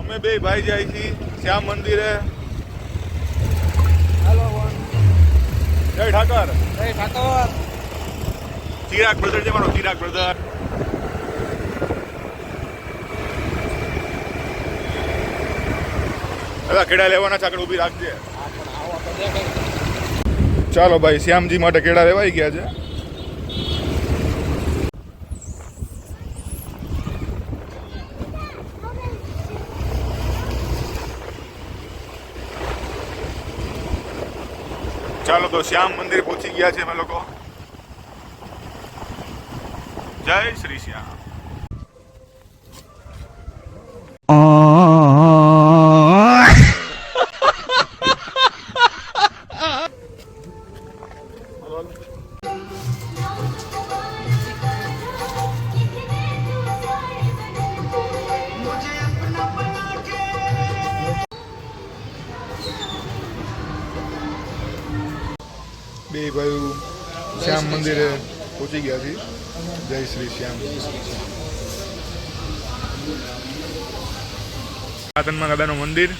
અમે બે ભાઈ જાય છીએ શ્યામ મંદિરે. જય ઠાકર. જય ઠાકર. ચિરાગ બ્રધર છે મારો, ચિરાગ બ્રધર. હવે કેળા લેવાના છે, આગળ ઊભી રાખજે. ચાલો ભાઈ, શ્યામજી માટે કેળા લેવાઈ ગયા છે. ચાલો તો શ્યામ મંદિર પહોંચી ગયા છે અમે લોકો. જય શ્રી શ્યામ. બે ભાઈ શ્યામ મંદિરે પહોંચી ગયા છે. જય શ્રી શ્યામ. દાદાનું મંદિર.